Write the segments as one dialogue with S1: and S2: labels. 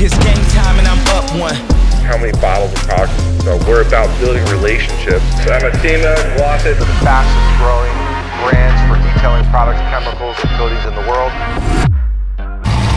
S1: It's game time and I'm up one.
S2: How many bottles of product? So we're about building relationships. So I'm a team of Glossy, the fastest growing brands for detailing products, chemicals, and coatings in the world.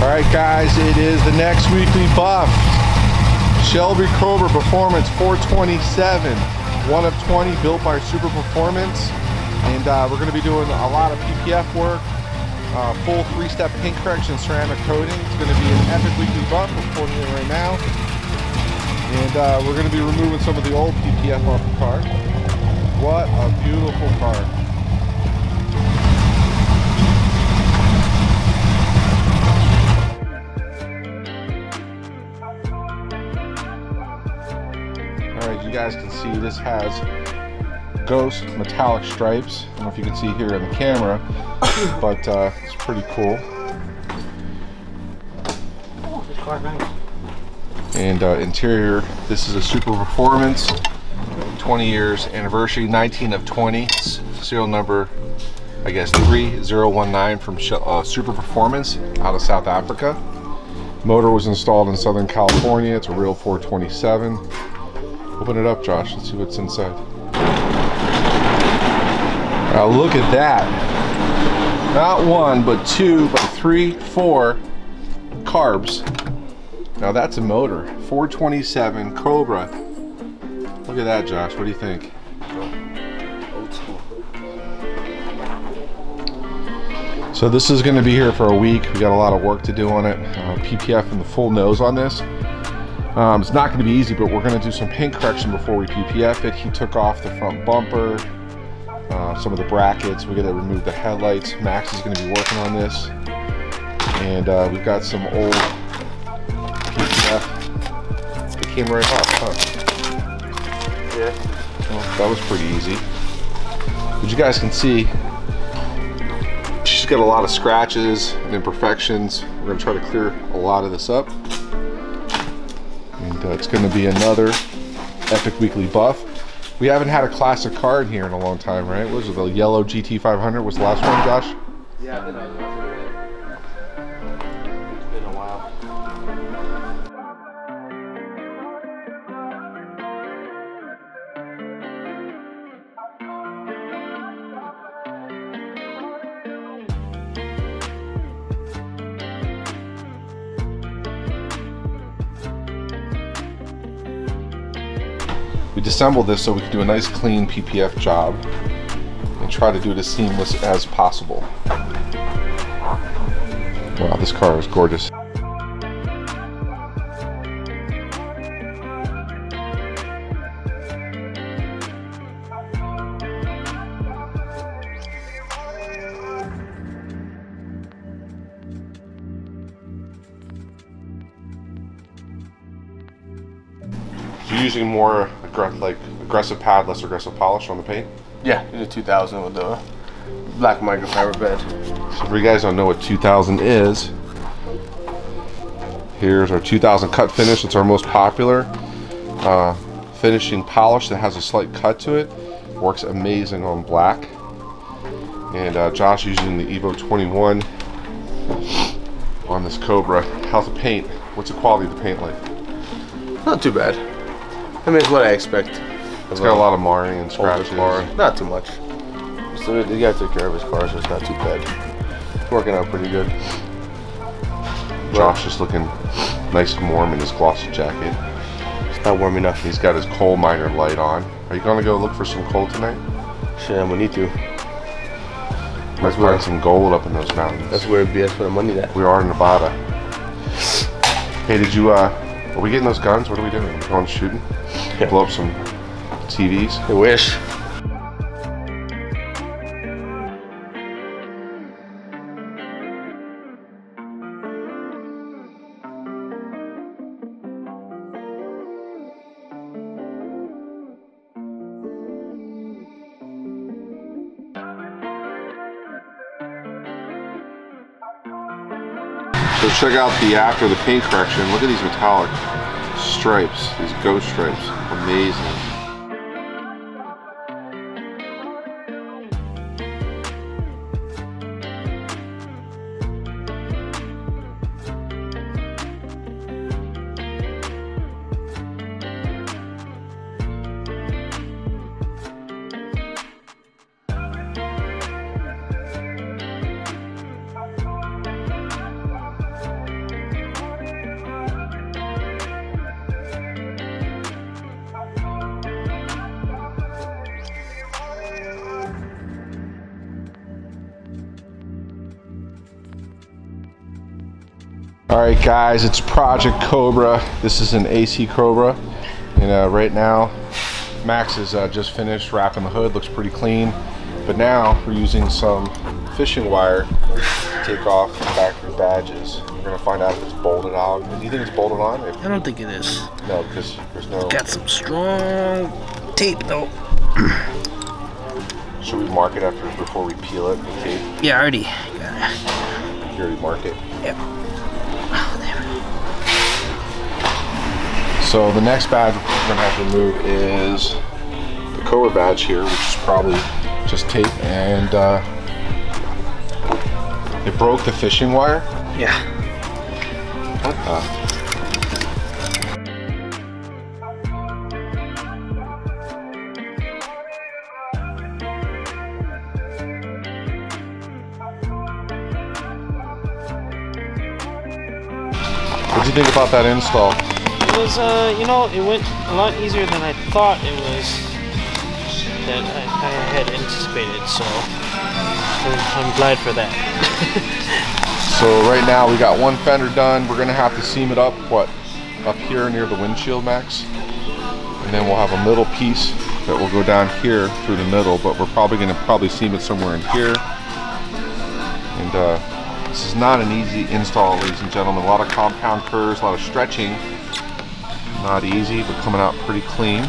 S3: All right, guys, it is the next weekly buff. Shelby Cobra Performance 427, 1 of 20, built by Super Performance. And we're going to be doing a lot of PPF work, full 3-step paint correction, ceramic coating. It's going to be an epic weekly buff. We're recording it right now. And we're going to be removing some of the old PPF off the car. What a beautiful car. Alright, you guys can see this has ghost metallic stripes. I don't know if you can see here in the camera, but it's pretty cool. And interior, this is a Super Performance 20 years anniversary, 19 of 20, serial number I guess 3019 from Super Performance out of South Africa. Motor was installed in Southern California. It's a real 427. Open it up, Josh. Let's see what's inside. Now look at that. Not one, but two, but three, four carbs. Now that's a motor. 427 Cobra. Look at that, Josh. What do you think? So this is going to be here for a week. We got a lot of work to do on it. PPF and the full nose on this. It's not going to be easy, but we're going to do some paint correction before we PPF it. He took off the front bumper, some of the brackets. We got to remove the headlights. Max is going to be working on this. And we've got some old PPF. It came right off, huh? Yeah. Well, that was pretty easy. But you guys can see, she's got a lot of scratches and imperfections. We're going to try to clear a lot of this up. And it's going to be another epic weekly buff. We haven't had a classic car in here in a long time, right? What was it, the yellow GT500 was the last one, Josh?
S4: Yeah, I think that was it. It's been a while.
S3: We disassembled this so we could do a nice clean PPF job and try to do it as seamless as possible. Wow, this car is gorgeous. You're using more aggressive pad, less aggressive polish on the paint?
S4: Yeah, in the 2000 with the black microfiber bed.
S3: So if you guys don't know what 2000 is, here's our 2000 cut finish. It's our most popular finishing polish that has a slight cut to it. Works amazing on black. And Josh is using the EVO 21 on this Cobra. How's the paint? What's the quality of the paint like?
S4: Not too bad. I mean, it's what I expect.
S3: It's got a lot of marring and scratches.
S4: Not too much. So the guy took care of his car, so it's not too bad. Working out pretty good.
S3: Josh is looking nice and warm in his glossy jacket.
S4: It's not warm enough.
S3: He's got his coal miner light on. Are you going to go look for some coal tonight?
S4: Shit, I'm gonna need to.
S3: Might find some gold up in those mountains.
S4: That's where BS for the money at.
S3: We are in Nevada. Hey, did you, are we getting those guns? What are we doing? Are we going shooting?
S4: Yeah.
S3: Blow up some TVs?
S4: I wish.
S3: So check out the after the paint correction. Look at these metallic stripes, these ghost stripes. Amazing. All right, guys, it's Project Cobra. This is an AC Cobra, and right now, Max has just finished wrapping the hood. Looks pretty clean, but now we're using some fishing wire to take off the factory badges. We're gonna find out if it's bolted on. Do you think it's bolted on?
S5: I don't think it is.
S3: No, because there's no.
S5: Got some strong tape though.
S3: Should we mark it before we peel it with tape?
S5: Yeah, I already got it.
S3: You already mark it?
S5: Yep. Oh, there we go.
S3: So the next badge we're gonna have to remove is the Cobra badge here, which is probably just tape, and it broke the fishing wire.
S5: Yeah.
S3: What the? What do you think about that install?
S5: It was, you know, it went a lot easier than I thought it was, that I had anticipated, so I'm glad for that.
S3: So right now we got one fender done. We're gonna have to seam it up, up here near the windshield, Max? And then we'll have a middle piece that will go down here through the middle, but we're probably gonna seam it somewhere in here. And this is not an easy install, ladies and gentlemen. A lot of compound curves, a lot of stretching. Not easy, but coming out pretty clean.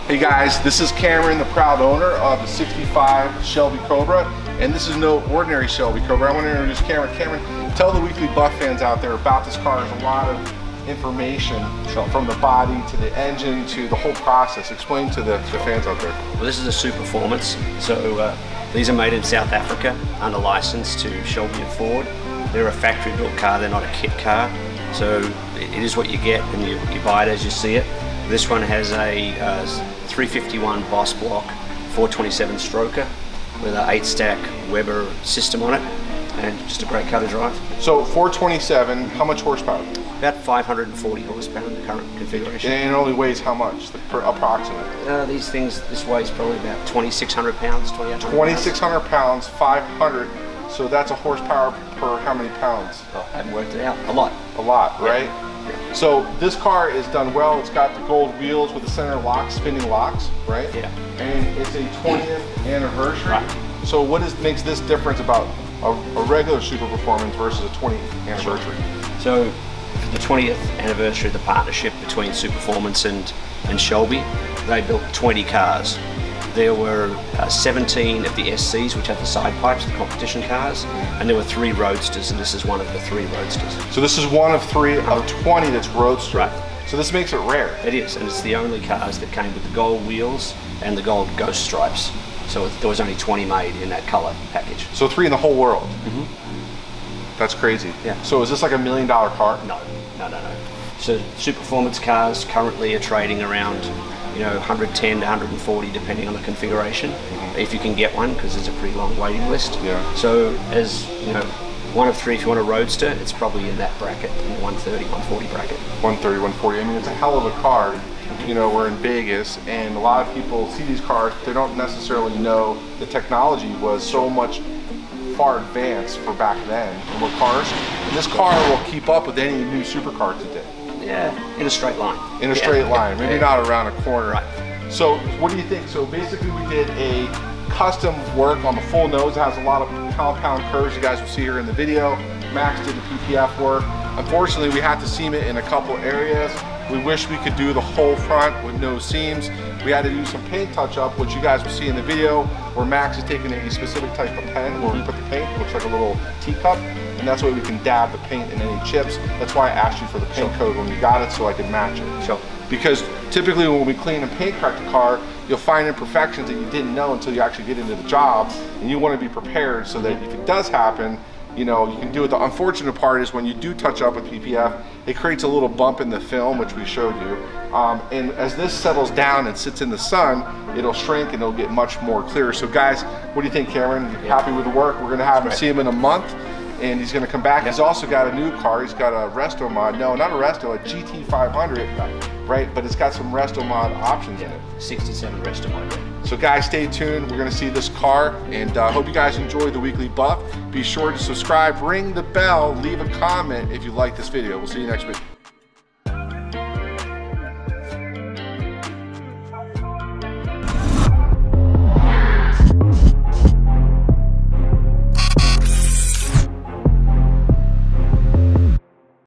S3: Hey guys, this is Cameron, the proud owner of the 65 Shelby Cobra, and this is no ordinary Shelby Cobra. I want to introduce Cameron. Cameron, tell the weekly buff fans out there about this car. There's a lot of information from the body to the engine to the whole process. Explain to the fans out there.
S6: Well, this is a SUPERFORMANCE. So these are made in South Africa under license to Shelby and Ford. They're a factory built car, they're not a kit car. So it is what you get and you buy it as you see it. This one has a 351 Boss block 427 stroker with an 8-stack Weber system on it, and just a great car to drive.
S3: So 427, how much horsepower?
S6: About 540 horsepower in the current configuration.
S3: And it only weighs how much, approximately?
S6: These things, this weighs probably about 2,600 pounds, 2,800
S3: 2,600 pounds, 500. So that's a horsepower per how many pounds?
S6: Oh, I haven't worked it out. A lot.
S3: A lot, right?
S6: Yeah.
S3: So this car is done well. It's got the gold wheels with the center locks, spinning locks, right?
S6: Yeah.
S3: And it's a 20th anniversary.
S6: Right.
S3: So what makes this difference about a regular SUPERFORMANCE versus a 20th anniversary?
S6: So the 20th anniversary of the partnership between SUPERFORMANCE and Shelby, they built 20 cars. There were 17 of the SCs, which have the side pipes, the competition cars, and there were 3 Roadsters, and this is one of the 3 Roadsters.
S3: So this is one of 3 of 20 that's Roadster.
S6: Right.
S3: So this makes it rare.
S6: It is, and it's the only cars that came with the gold wheels and the gold ghost stripes. So there was only 20 made in that color package.
S3: So 3 in the whole world?
S6: Mm-hmm.
S3: That's crazy.
S6: Yeah.
S3: So is this like $1 million car?
S6: No. So SUPERFORMANCE cars currently are trading around 110 to 140 depending on the configuration, if you can get one, because there's a pretty long waiting list.
S3: Yeah.
S6: So as one of 3, if you want a Roadster, it's probably in that bracket, in the 130, 140 bracket.
S3: 130, 140. I mean, it's a hell of a car. We're in Vegas, and a lot of people see these cars, they don't necessarily know the technology was so much far advanced for back then in what cars. And this car will keep up with any new supercar today.
S6: Yeah, in a straight line.
S3: In a straight line, maybe not around a corner.
S6: Right.
S3: So what do you think? So basically we did a custom work on the full nose. It has a lot of compound curves you guys will see here in the video. Max did the PPF work. Unfortunately, we had to seam it in a couple areas. We wish we could do the whole front with no seams. We had to do some paint touch-up, which you guys will see in the video, where Max is taking a specific type of pen where we put the paint, it looks like a little teacup, and that's why we can dab the paint in any chips. That's why I asked you for the paint code when you got it, so I could match it.
S6: Sure.
S3: Because typically when we clean and paint correct a car, you'll find imperfections that you didn't know until you actually get into the job, and you want to be prepared so that if it does happen, you know, you can do it. The unfortunate part is when you do touch up with PPF, it creates a little bump in the film, which we showed you. And as this settles down and sits in the sun, it'll shrink and it'll get much more clear. So guys, what do you think, Cameron? You happy with the work? We're gonna have him see him in a month, and he's gonna come back. He's also got a new car. He's got a resto mod. No, not a resto, a GT500, right? But it's got some resto mod options in it.
S6: 67 resto mod.
S3: So guys, stay tuned. We're gonna see this car, and hope you guys enjoy the weekly buff. Be sure to subscribe, ring the bell, leave a comment if you like this video. We'll see you next week.